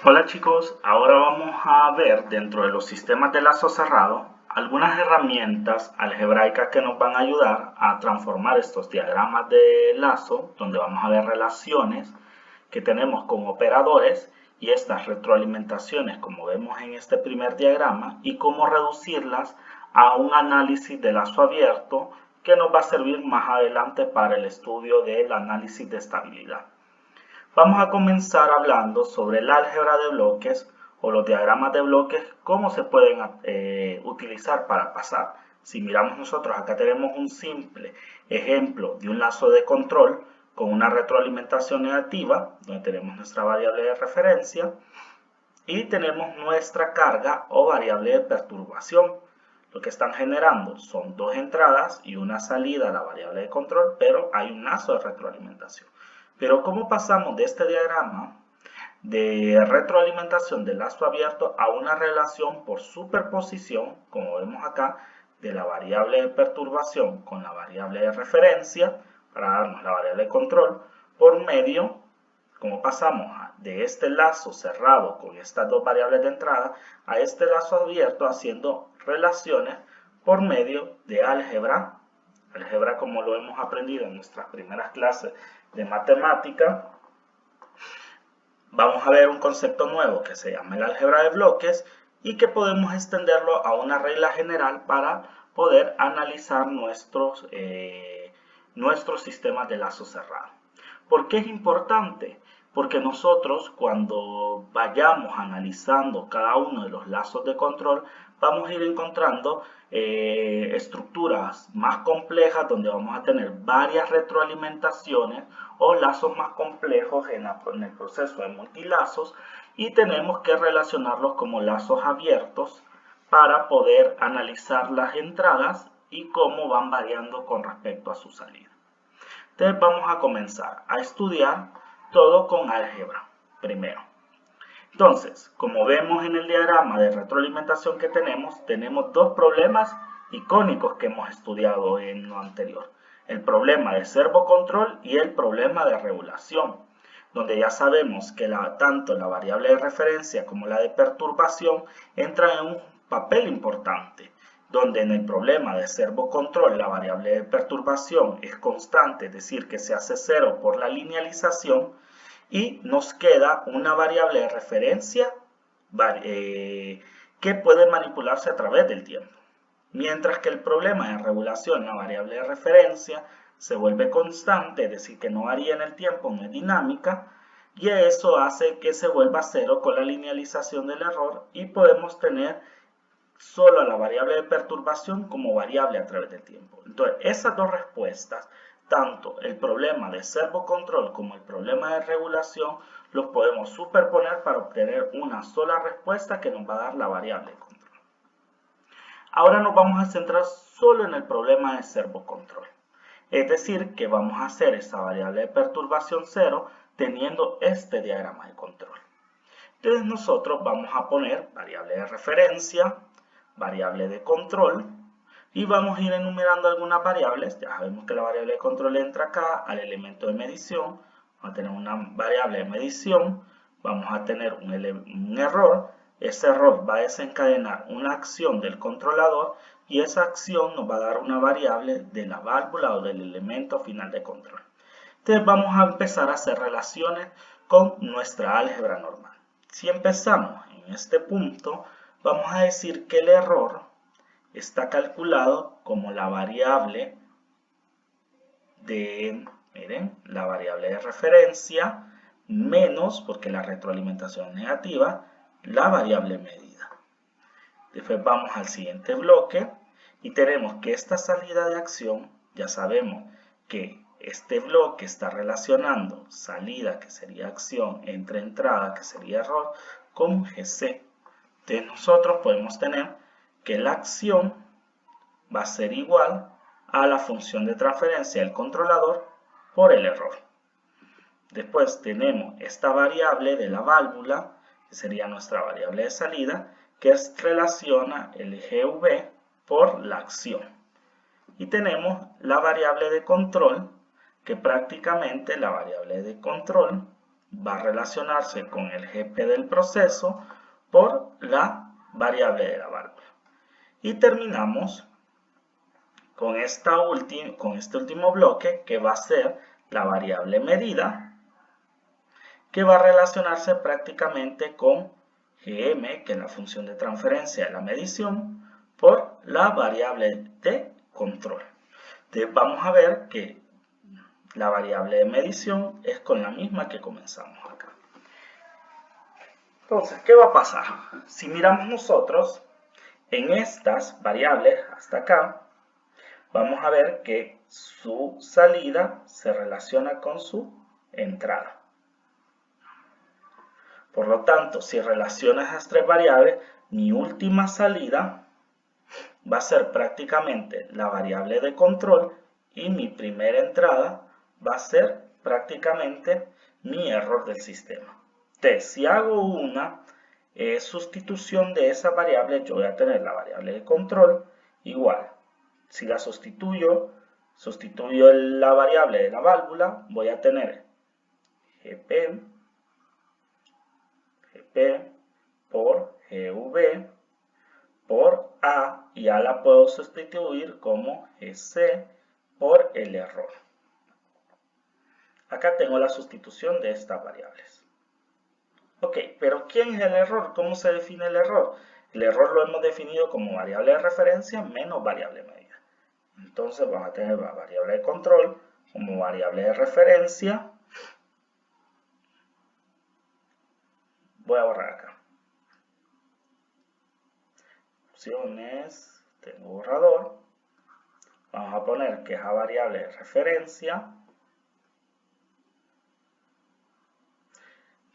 Hola chicos, ahora vamos a ver dentro de los sistemas de lazo cerrado algunas herramientas algebraicas que nos van a ayudar a transformar estos diagramas de lazo, donde vamos a ver relaciones que tenemos con operadores y estas retroalimentaciones como vemos en este primer diagrama y cómo reducirlas a un análisis de lazo abierto que nos va a servir más adelante para el estudio del análisis de estabilidad. Vamos a comenzar hablando sobre el álgebra de bloques o los diagramas de bloques, cómo se pueden utilizar para pasar. Si miramos nosotros, acá tenemos un simple ejemplo de un lazo de control con una retroalimentación negativa, donde tenemos nuestra variable de referencia, y tenemos nuestra carga o variable de perturbación. Lo que están generando son dos entradas y una salida a la variable de control, pero hay un lazo de retroalimentación. Pero ¿cómo pasamos de este diagrama de retroalimentación del lazo abierto a una relación por superposición, como vemos acá, de la variable de perturbación con la variable de referencia, para darnos la variable de control, por medio, como pasamos de este lazo cerrado con estas dos variables de entrada a este lazo abierto haciendo relaciones por medio de álgebra como lo hemos aprendido en nuestras primeras clases de matemática. Vamos a ver un concepto nuevo que se llama el álgebra de bloques y que podemos extenderlo a una regla general para poder analizar nuestros sistemas de lazo cerrado. ¿Por qué es importante? Porque nosotros cuando vayamos analizando cada uno de los lazos de control vamos a ir encontrando estructuras más complejas donde vamos a tener varias retroalimentaciones o lazos más complejos en el proceso de multilazos y tenemos que relacionarlos como lazos abiertos para poder analizar las entradas y cómo van variando con respecto a su salida. Entonces vamos a comenzar a estudiar todo con álgebra primero. Entonces, como vemos en el diagrama de retroalimentación que tenemos dos problemas icónicos que hemos estudiado en lo anterior. El problema de servocontrol y el problema de regulación, donde ya sabemos que tanto la variable de referencia como la de perturbación entran en un papel importante, donde en el problema de servocontrol la variable de perturbación es constante, es decir, que se hace cero por la linealización, y nos queda una variable de referencia que puede manipularse a través del tiempo. Mientras que el problema de regulación, la variable de referencia, se vuelve constante, es decir, que no varía en el tiempo, no es dinámica, y eso hace que se vuelva cero con la linealización del error y podemos tener solo a la variable de perturbación como variable a través del tiempo. Entonces, esas dos respuestas, tanto el problema de servocontrol como el problema de regulación, los podemos superponer para obtener una sola respuesta que nos va a dar la variable de control. Ahora nos vamos a centrar solo en el problema de servocontrol. Es decir, que vamos a hacer esa variable de perturbación cero teniendo este diagrama de control. Entonces nosotros vamos a poner variable de referencia, variable de control y vamos a ir enumerando algunas variables. Ya sabemos que la variable de control entra acá al elemento de medición. Vamos a tener una variable de medición, vamos a tener un error. Ese error va a desencadenar una acción del controlador y esa acción nos va a dar una variable de la válvula o del elemento final de control. Entonces vamos a empezar a hacer relaciones con nuestra álgebra normal. Si empezamos en este punto, vamos a decir que el error está calculado como la variable de, miren, la variable de referencia menos, porque la retroalimentación es negativa, la variable medida. Después vamos al siguiente bloque y tenemos que esta salida de acción, ya sabemos que este bloque está relacionando salida, que sería acción, entre entrada, que sería error, con GC. Entonces nosotros podemos tener que la acción va a ser igual a la función de transferencia del controlador por el error. Después tenemos esta variable de la válvula, que sería nuestra variable de salida, que relaciona el GV por la acción. Y tenemos la variable de control, que prácticamente la variable de control va a relacionarse con el GP del proceso por la variable de la válvula. Y terminamos con este último bloque, que va a ser la variable medida, que va a relacionarse prácticamente con GM, que es la función de transferencia de la medición, por la variable de control. Entonces vamos a ver que la variable de medición es con la misma que comenzamos acá. Entonces, ¿qué va a pasar? Si miramos nosotros en estas variables hasta acá, vamos a ver que su salida se relaciona con su entrada. Por lo tanto, si relaciono esas tres variables, mi última salida va a ser prácticamente la variable de control y mi primera entrada va a ser prácticamente mi error del sistema. Entonces, si hago una sustitución de esa variable, yo voy a tener la variable de control igual. Si la sustituyo la variable de la válvula, voy a tener GP por GV por A, y A la puedo sustituir como GC por el error. Acá tengo la sustitución de estas variables. Ok, pero ¿quién es el error? ¿Cómo se define el error? El error lo hemos definido como variable de referencia menos variable medida. Entonces vamos a tener la variable de control como variable de referencia. Voy a borrar acá. Opciones, tengo borrador. Vamos a poner que esa variable de referencia.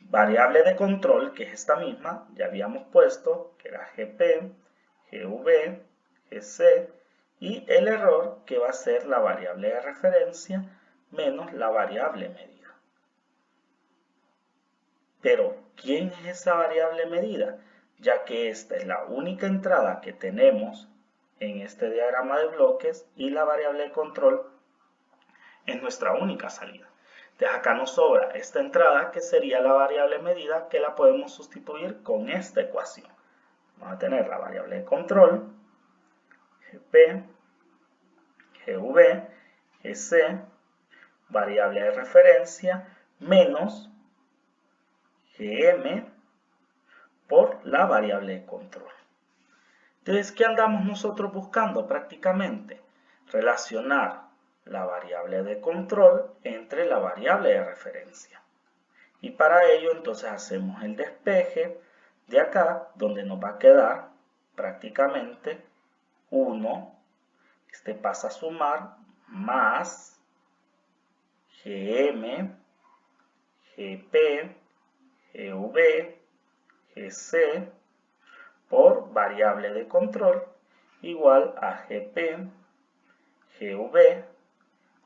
Variable de control, que es esta misma, ya habíamos puesto, que era GP, GV, GC, y el error, que va a ser la variable de referencia menos la variable medida. Pero, ¿quién es esa variable medida? Ya que esta es la única entrada que tenemos en este diagrama de bloques y la variable de control es nuestra única salida. Entonces acá nos sobra esta entrada, que sería la variable medida, que la podemos sustituir con esta ecuación. Vamos a tener la variable de control, GP, GV, GC, variable de referencia, menos GM por la variable de control. Entonces, ¿qué andamos nosotros buscando prácticamente? Relacionar la variable de control entre la variable de referencia. Y para ello entonces hacemos el despeje de acá, donde nos va a quedar prácticamente 1, este pasa a sumar, más GM, GP, GV, GC por variable de control igual a GP, GV,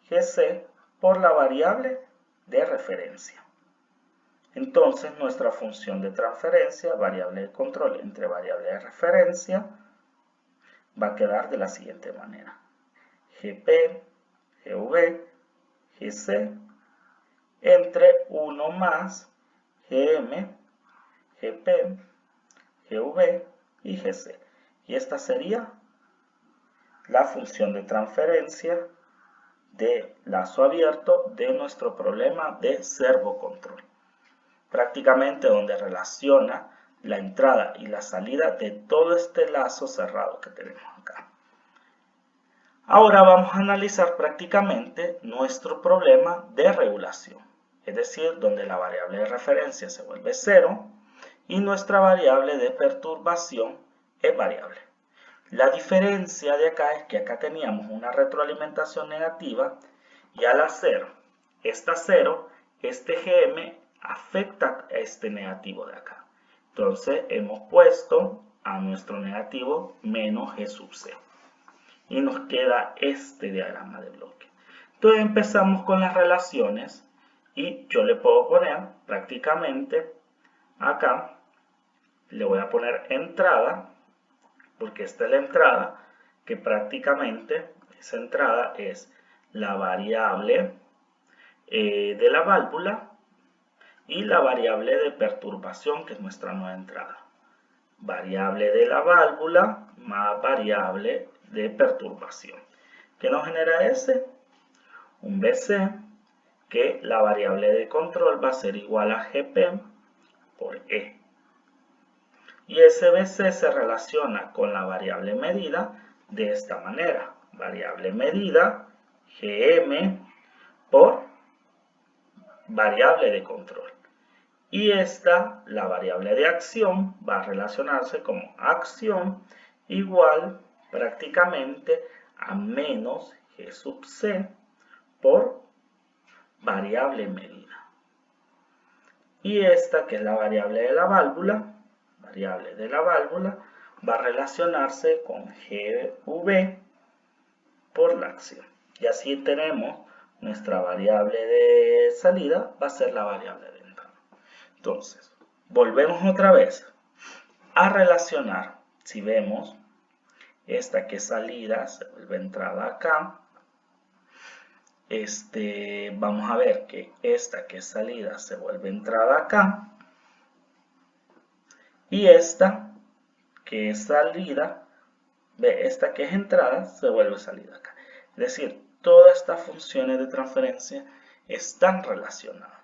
GC por la variable de referencia. Entonces nuestra función de transferencia, variable de control entre variable de referencia, va a quedar de la siguiente manera. GP, GV, GC entre 1 más GM, GP, GV y GC. Y esta sería la función de transferencia de lazo abierto de nuestro problema de servocontrol. Prácticamente donde relaciona la entrada y la salida de todo este lazo cerrado que tenemos acá. Ahora vamos a analizar prácticamente nuestro problema de regulación, es decir, donde la variable de referencia se vuelve 0 y nuestra variable de perturbación es variable. La diferencia de acá es que acá teníamos una retroalimentación negativa y al hacer esta 0, este GM afecta a este negativo de acá. Entonces hemos puesto a nuestro negativo menos G sub C. Y nos queda este diagrama de bloque. Entonces empezamos con las relaciones y yo le puedo poner prácticamente acá, le voy a poner entrada, porque esta es la entrada, que prácticamente esa entrada es la variable de la válvula y la variable de perturbación, que es nuestra nueva entrada. Variable de la válvula más variable de perturbación. ¿Qué nos genera ese? Un BC, que la variable de control va a ser igual a GP por E. Y ese BC se relaciona con la variable medida de esta manera. Variable medida, GM, por variable de control. Y esta, la variable de acción, va a relacionarse como acción igual prácticamente a menos G sub C por variable medida. Y esta, que es la variable de la válvula, va a relacionarse con GV por la acción. Y así tenemos nuestra variable de salida, va a ser la variable de entrada. Entonces, volvemos otra vez a relacionar. Si vemos, esta que es salida se vuelve entrada acá. Vamos a ver que esta que es salida se vuelve entrada acá. Y esta que es salida, esta que es entrada se vuelve salida acá. Es decir, todas estas funciones de transferencia están relacionadas.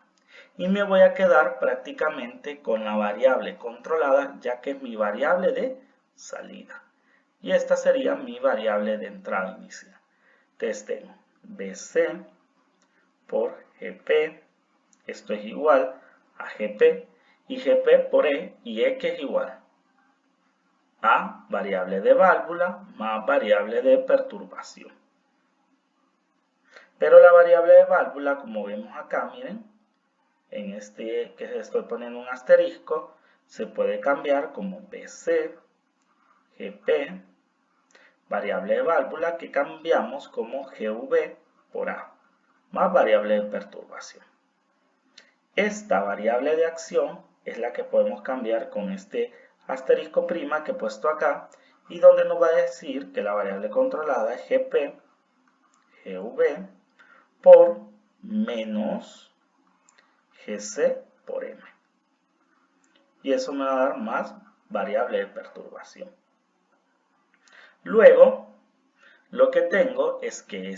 Y me voy a quedar prácticamente con la variable controlada, ya que es mi variable de salida. Y esta sería mi variable de entrada inicial. Entonces tengo BC por GP, esto es igual a GP, y GP por E, y E que es igual a variable de válvula más variable de perturbación. Pero la variable de válvula, como vemos acá, miren, en este que estoy poniendo un asterisco, se puede cambiar como BC, GP, variable de válvula que cambiamos como GV por A, más variable de perturbación. Esta variable de acción es la que podemos cambiar con este asterisco prima que he puesto acá, y donde nos va a decir que la variable controlada es GP, GV, por menos GC por M. Y eso me va a dar más variable de perturbación. Luego, lo que tengo es que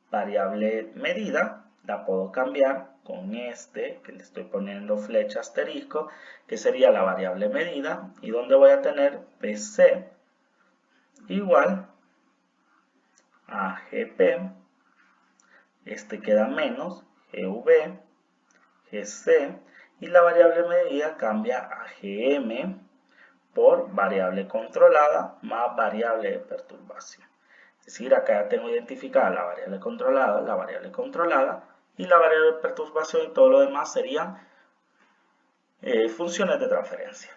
variable medida la puedo cambiar con que le estoy poniendo flecha asterisco, que sería la variable medida, y donde voy a tener BC igual a GP, queda menos GV, GC, y la variable medida cambia a GM por variable controlada más variable de perturbación. Es decir, acá ya tengo identificada la variable controlada, y la variable de perturbación, y todo lo demás serían funciones de transferencia.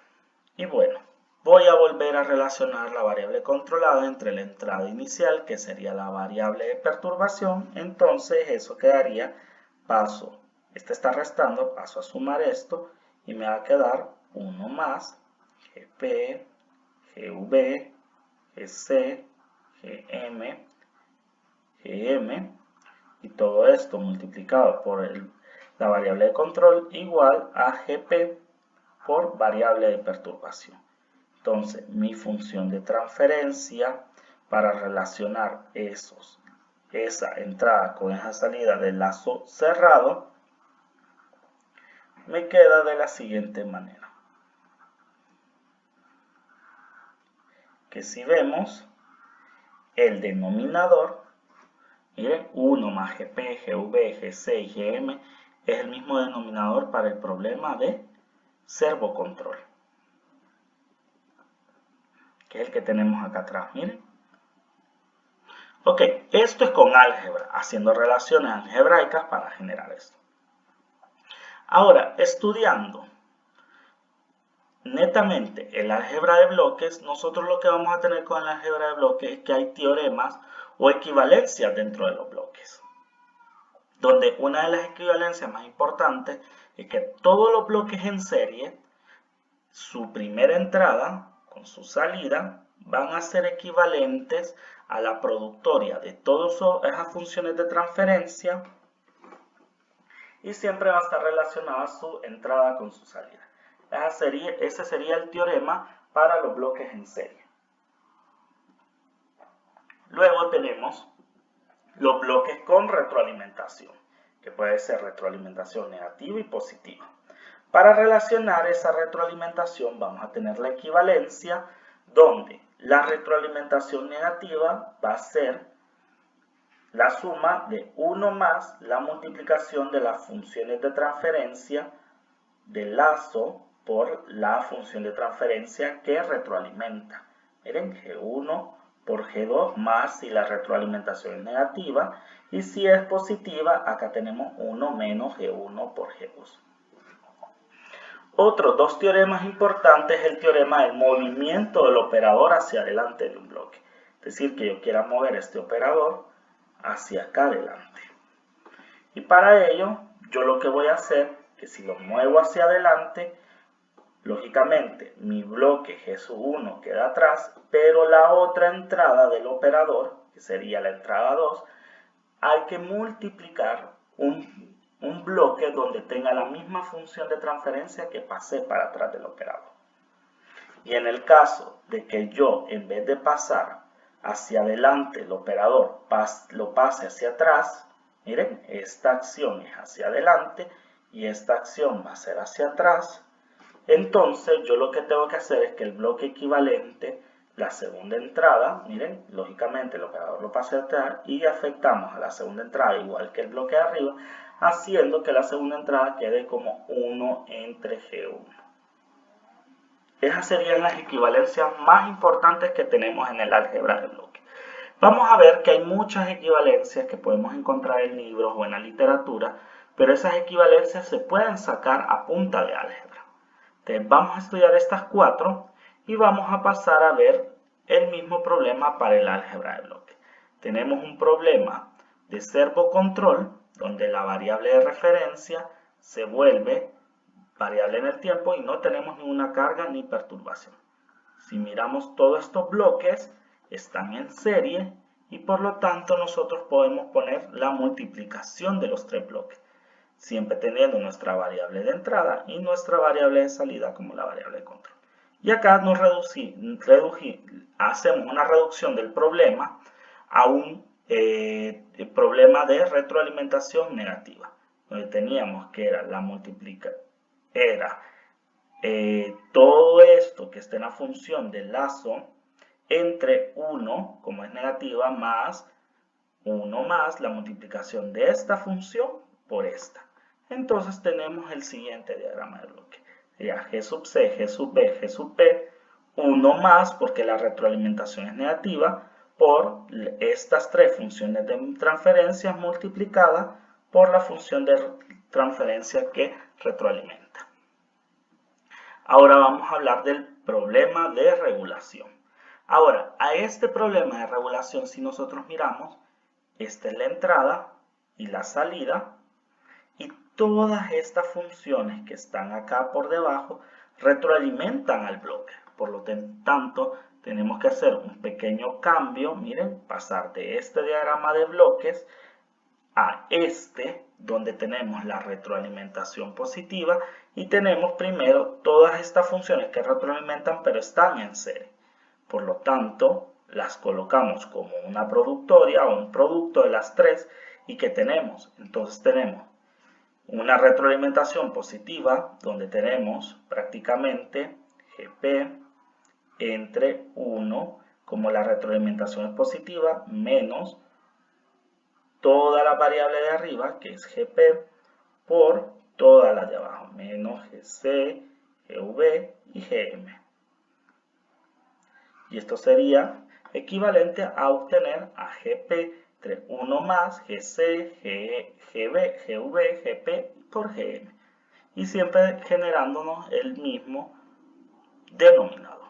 Y bueno, voy a volver a relacionar la variable controlada entre la entrada inicial, que sería la variable de perturbación. Entonces eso quedaría, este está restando, paso a sumar esto, y me va a quedar 1 más GP, GV, GC, GM, GM, y todo esto multiplicado por la variable de control igual a GP por variable de perturbación. Entonces, mi función de transferencia para relacionar esa entrada con esa salida del lazo cerrado me queda de la siguiente manera. Que si vemos el denominador, miren, 1 más GP, GV, GC y GM es el mismo denominador para el problema de servocontrol, que es el que tenemos acá atrás, miren. Ok, esto es con álgebra, haciendo relaciones algebraicas para generar esto. Ahora, estudiando netamente el álgebra de bloques, nosotros lo que vamos a tener con el álgebra de bloques es que hay teoremas o equivalencias dentro de los bloques, donde una de las equivalencias más importantes es que todos los bloques en serie, su primera entrada con su salida van a ser equivalentes a la productoria de todas esas funciones de transferencia y siempre va a estar relacionada su entrada con su salida. Ese sería el teorema para los bloques en serie. Luego tenemos los bloques con retroalimentación, que puede ser retroalimentación negativa y positiva. Para relacionar esa retroalimentación vamos a tener la equivalencia, donde la retroalimentación negativa va a ser la suma de 1 más la multiplicación de las funciones de transferencia del lazo por la función de transferencia que retroalimenta. Miren, G1 por G2 más si la retroalimentación es negativa, y si es positiva, acá tenemos 1 menos G1 por G2. Otros dos teoremas importantes es el teorema del movimiento del operador hacia adelante de un bloque. Es decir, que yo quiera mover este operador hacia acá adelante. Y para ello, yo lo que voy a hacer, que si lo muevo hacia adelante, lógicamente mi bloque G1 queda atrás, pero la otra entrada del operador, que sería la entrada 2, hay que multiplicar un bloque donde tenga la misma función de transferencia que pasé para atrás del operador. Y en el caso de que yo, en vez de pasar hacia adelante el operador, lo pase hacia atrás, miren, esta acción es hacia adelante y esta acción va a ser hacia atrás. Entonces yo lo que tengo que hacer es que el bloque equivalente, la segunda entrada, miren, lógicamente el operador lo pase atrás y afectamos a la segunda entrada igual que el bloque de arriba, haciendo que la segunda entrada quede como 1 entre G1. Esas serían las equivalencias más importantes que tenemos en el álgebra de bloques. Vamos a ver que hay muchas equivalencias que podemos encontrar en libros o en la literatura, pero esas equivalencias se pueden sacar a punta de álgebra. Entonces vamos a estudiar estas 4 y vamos a pasar a ver el mismo problema para el álgebra de bloques. Tenemos un problema de servocontrol, donde la variable de referencia se vuelve variable en el tiempo y no tenemos ninguna carga ni perturbación. Si miramos todos estos bloques, están en serie y por lo tanto nosotros podemos poner la multiplicación de los 3 bloques, siempre teniendo nuestra variable de entrada y nuestra variable de salida como la variable de control. Y acá nos hacemos una reducción del problema a un problema de retroalimentación negativa, donde teníamos que era la todo esto que está en la función del lazo entre 1, como es negativa, más 1 más la multiplicación de esta función por esta. Entonces tenemos el siguiente diagrama de bloque. Sería G sub C, G sub B, G sub P, 1 más porque la retroalimentación es negativa, por estas 3 funciones de transferencia multiplicadas por la función de transferencia que retroalimenta. Ahora vamos a hablar del problema de regulación. Ahora, a este problema de regulación, si nosotros miramos, esta es la entrada y la salida, y todas estas funciones que están acá por debajo retroalimentan al bloque. Por lo tanto, tenemos que hacer un pequeño cambio, miren, pasar de este diagrama de bloques a este, donde tenemos la retroalimentación positiva y tenemos primero todas estas funciones que retroalimentan pero están en serie. Por lo tanto, las colocamos como una productoria o un producto de las 3 y ¿qué tenemos? Entonces tenemos una retroalimentación positiva donde tenemos prácticamente GP entre 1, como la retroalimentación es positiva, menos toda la variable de arriba, que es GP, por todas las de abajo, menos GC, GV y GM. Y esto sería equivalente a obtener a GP entre 1 más GC, GB, GV, GP por GM. Y siempre generándonos el mismo denominador.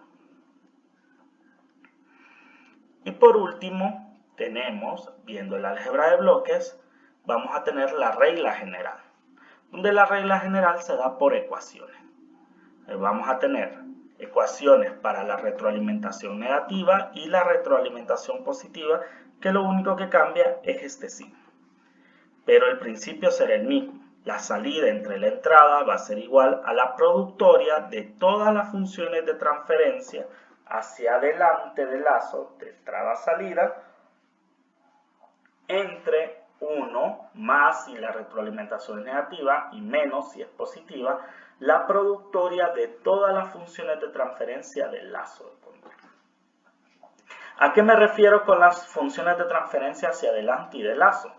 Y por último, tenemos, viendo el álgebra de bloques, vamos a tener la regla general, donde la regla general se da por ecuaciones. Vamos a tener ecuaciones para la retroalimentación negativa y la retroalimentación positiva, que lo único que cambia es este signo. Pero el principio será el mismo. la salida entre la entrada va a ser igual a la productoria de todas las funciones de transferencia hacia adelante del lazo de entrada-salida entre 1 más si la retroalimentación es negativa y menos si es positiva, la productoria de todas las funciones de transferencia del lazo de control. ¿A qué me refiero con las funciones de transferencia hacia adelante y del lazo?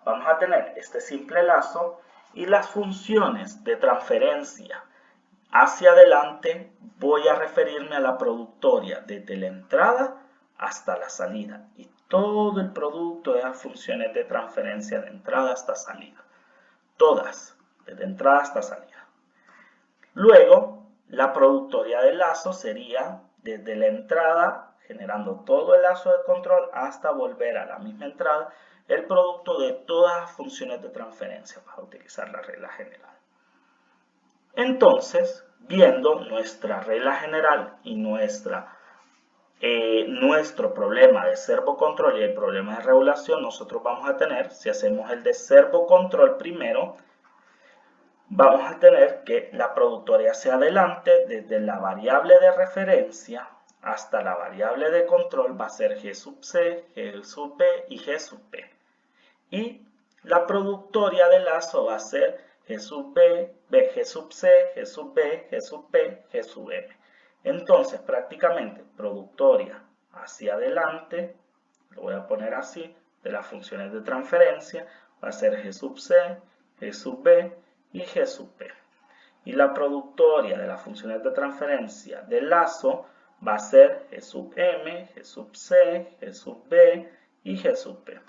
Vamos a tener este simple lazo y las funciones de transferencia hacia adelante voy a referirme a la productoria desde la entrada hasta la salida y todo el producto de las funciones de transferencia de entrada hasta salida. Todas, desde entrada hasta salida. Luego, la productoria del lazo sería desde la entrada, generando todo el lazo de control hasta volver a la misma entrada, el producto de todas las funciones de transferencia para utilizar la regla general. Entonces, viendo nuestra regla general y nuestro problema de servocontrol y el problema de regulación, nosotros vamos a tener, si hacemos el de servocontrol primero, vamos a tener que la productoria hacia adelante, desde la variable de referencia hasta la variable de control, va a ser G sub C, G sub B y G sub P. Y la productoria de lazo va a ser G sub B, G sub C, G sub B, G sub P, G sub M. Entonces, prácticamente, productoria hacia adelante, lo voy a poner así, de las funciones de transferencia, va a ser G sub C, G sub B y G sub P. Y la productoria de las funciones de transferencia del lazo va a ser G sub M, G sub C, G sub B y G sub P.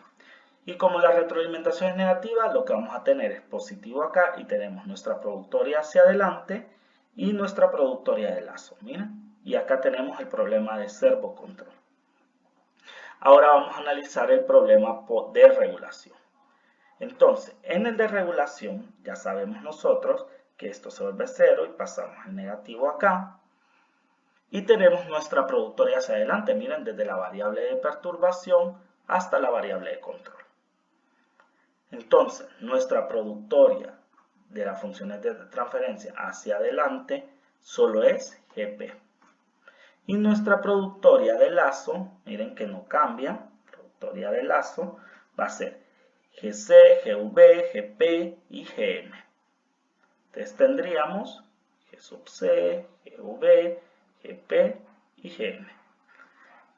Y como la retroalimentación es negativa, lo que vamos a tener es positivo acá y tenemos nuestra productoria hacia adelante y nuestra productoria de lazo. Miren, y acá tenemos el problema de servocontrol. Ahora vamos a analizar el problema de regulación. Entonces, en el de regulación, ya sabemos nosotros que esto se vuelve 0 y pasamos el negativo acá. Y tenemos nuestra productoria hacia adelante, miren, desde la variable de perturbación hasta la variable de control. Entonces, nuestra productoria de las funciones de transferencia hacia adelante solo es GP. Y nuestra productoria de lazo, miren que no cambia, productoria de lazo va a ser GC, GV, GP y GM. Entonces tendríamos G sub C, GV, GP y GM.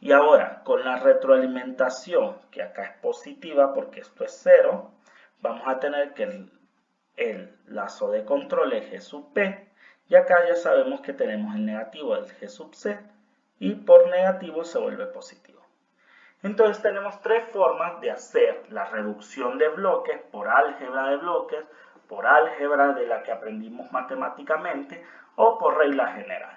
Y ahora, con la retroalimentación, que acá es positiva porque esto es 0, vamos a tener que el lazo de control es G sub P, y acá ya sabemos que tenemos el negativo del G sub C, y por negativo se vuelve positivo. Entonces tenemos tres formas de hacer la reducción de bloques por álgebra de bloques, por álgebra de la que aprendimos matemáticamente, o por regla general.